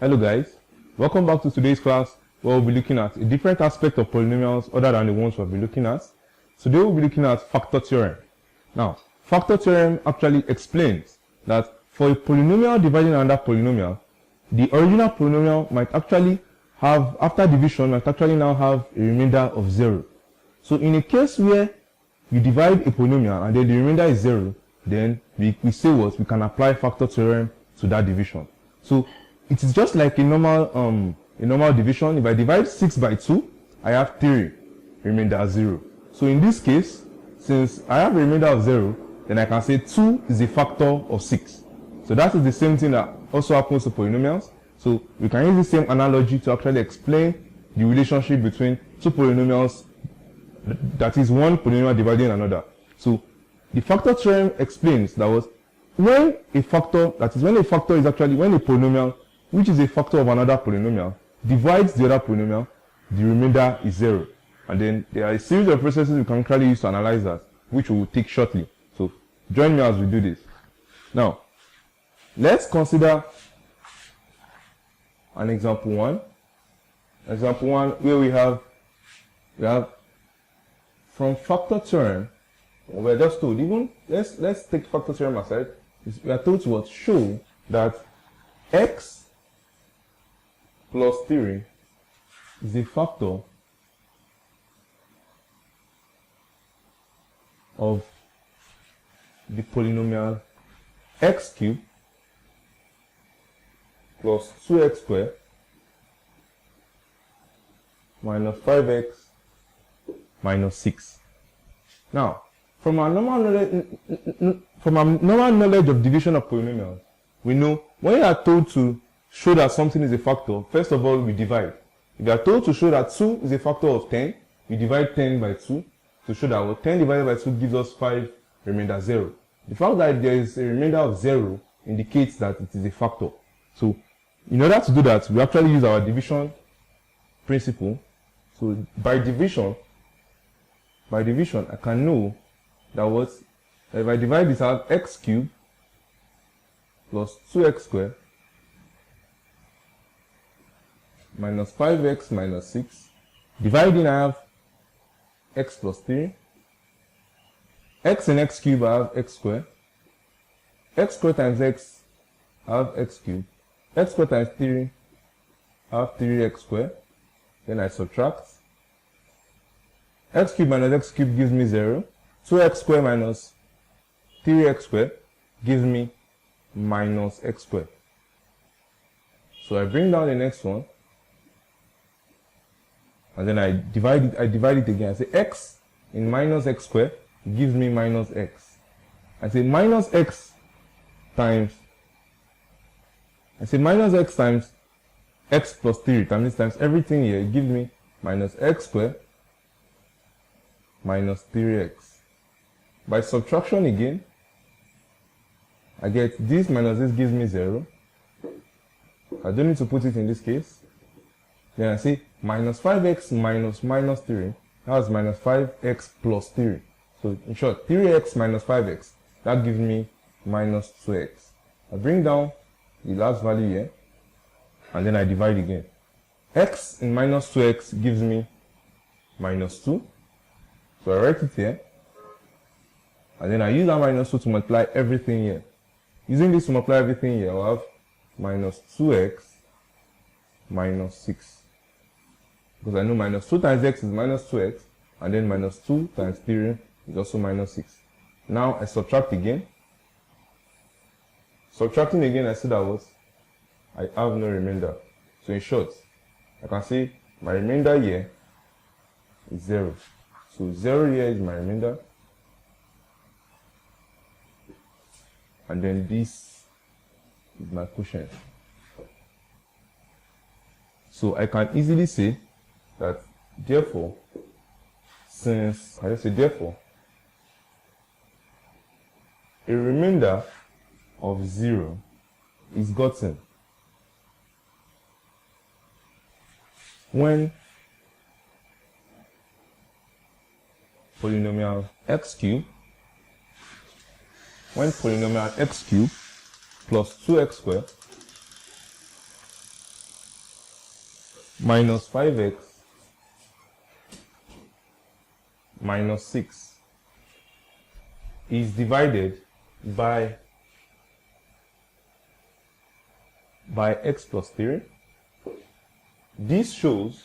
Hello guys, welcome back to today's class where we'll be looking at a different aspect of polynomials other than the ones we'll be looking at. Today we'll be looking at factor theorem. Now, factor theorem actually explains that for a polynomial dividing another polynomial, the original polynomial might actually have, after division, might actually now have a remainder of 0. So in a case where you divide a polynomial and then the remainder is 0, then we say what? We can apply factor theorem to that division. So it is just like a normal division. If I divide 6 by 2, I have 3, remainder 0. So in this case, since I have a remainder of 0, then I can say 2 is a factor of 6. So that is the same thing that also happens to polynomials. So we can use the same analogy to actually explain the relationship between two polynomials, that is one polynomial dividing another. So the factor theorem explains that when a polynomial which is a factor of another polynomial divides the other polynomial, the remainder is 0. And then there are a series of processes we can actually use to analyze that, which we will take shortly. So join me as we do this. Now, let's consider an example 1. Example 1 where we have from factor theorem, we're just told, let's take factor theorem aside, we are told to show that x plus 3 is a factor of the polynomial x cubed plus 2x squared minus 5x minus 6. Now, from our normal knowledge of division of polynomials, we know when you are told to show that something is a factor, first of all, we divide. If you are told to show that 2 is a factor of 10, we divide 10 by 2 to show that 10 divided by 2 gives us 5, remainder 0. The fact that there is a remainder of 0 indicates that it is a factor. So, in order to do that, we actually use our division principle. So, by division, I can know that if I divide this out, x cubed plus 2x squared minus 5x minus 6. Dividing, I have x plus 3. X and x cubed, I have x squared. X squared times x, I have x cubed. X squared times 3, I have 3x squared. Then I subtract. X cubed minus x cubed gives me 0. 2x squared minus 3x squared gives me minus x squared. So I bring down the next one. And then I divide it again. I say x in minus x squared gives me minus x. I say minus x times x plus 3 times everything here, it gives me minus x squared minus 3x. By subtraction again, I get this minus this gives me 0. I don't need to put it in this case. Then I say minus 5x minus 3. That's minus 5x plus 3. So in short, 3x minus 5x. That gives me minus 2x. I bring down the last value here. And then I divide again. X in minus 2x gives me minus 2. So I write it here. And then I use that minus 2 to multiply everything here. Using this to multiply everything here, I'll have minus 2x minus 6. Because I know minus 2 times x is minus 2x, and then minus 2 times 3 is also minus 6. Now I subtract again. Subtracting again, I see that I have no remainder. So in short, I can say my remainder here is 0. So 0 here is my remainder. And then this is my quotient. So I can easily say that therefore, a remainder of 0 is gotten when polynomial x cubed plus 2x squared minus 5x minus 6 is divided by x plus 3. This shows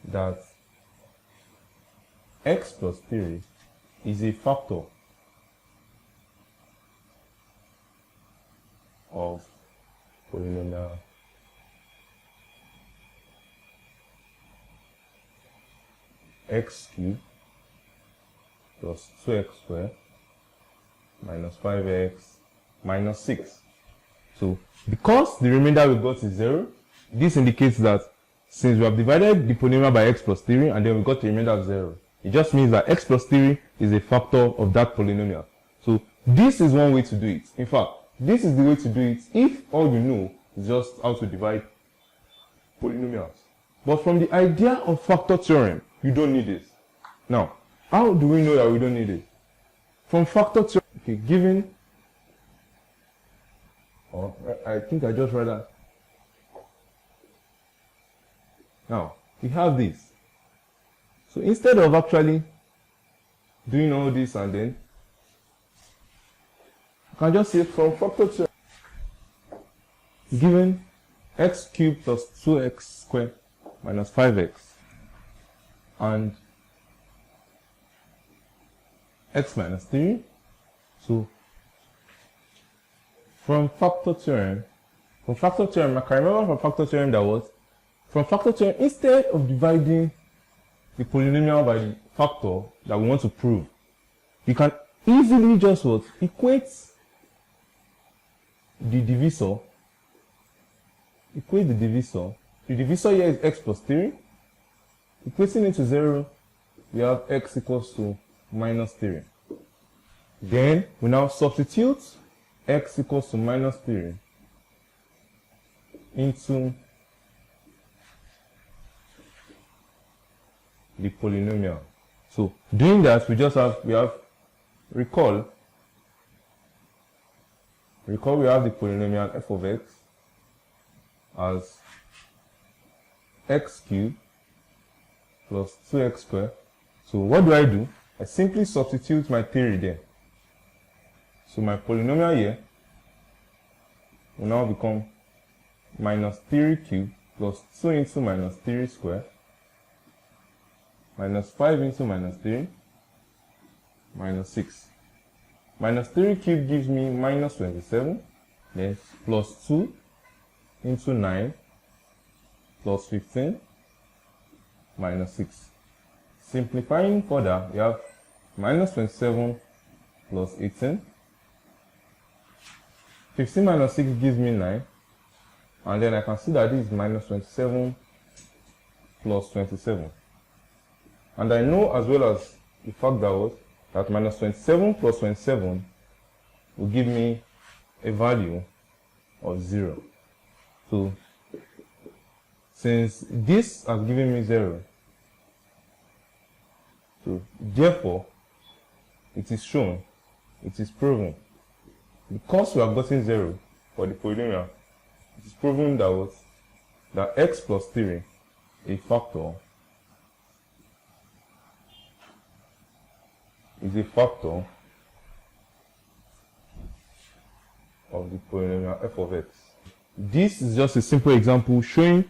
that x plus 3 is a factor of polynomial x cubed plus 2x squared minus 5x minus 6. So because the remainder we got is 0, this indicates that since we have divided the polynomial by x plus 3 and then we got the remainder of 0, it just means that x plus 3 is a factor of that polynomial. So this is one way to do it. In fact, this is the way to do it if all you know is just how to divide polynomials. But from the idea of factor theorem, you don't need this. Now, how do we know that we don't need it? From factor theorem, okay, given, or I think I just read that. Now, we have this. So instead of actually doing all this and then, I can just say from factor theorem, given x cubed plus 2x squared minus 5x and x minus 3. So from factor theorem, I can remember from factor theorem that was, from factor theorem, instead of dividing the polynomial by the factor that we want to prove, you can easily just what? Equate the divisor. Equate the divisor. The divisor here is x plus 3. Equating it to 0, we have x equals to minus 3. Then we now substitute x equals to minus 3 into the polynomial. So doing that, we have recall we have the polynomial f of x as x cubed plus 2x squared. So what do? I simply substitute my theory there. So my polynomial here will now become minus 3 cubed plus 2 into minus 3 squared minus 5 into minus 3 minus 6. Minus 3 cubed gives me minus 27, then plus 2 into 9 plus 15 minus 6. Simplifying further, we have minus 27 plus 18. 15 minus 6 gives me 9. And then I can see that this is minus 27 plus 27. And I know as well as the fact that minus 27 plus 27 will give me a value of 0. So since this has given me 0, so therefore it is shown, it is proven, because we have gotten 0 for the polynomial, it is proven that x plus 3, a factor, is a factor of the polynomial f of x. This is just a simple example showing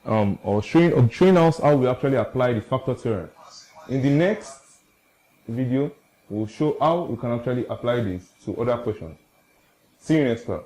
us how we actually apply the factor theorem. In the next video, we'll show how we can actually apply this to other questions. See you next class.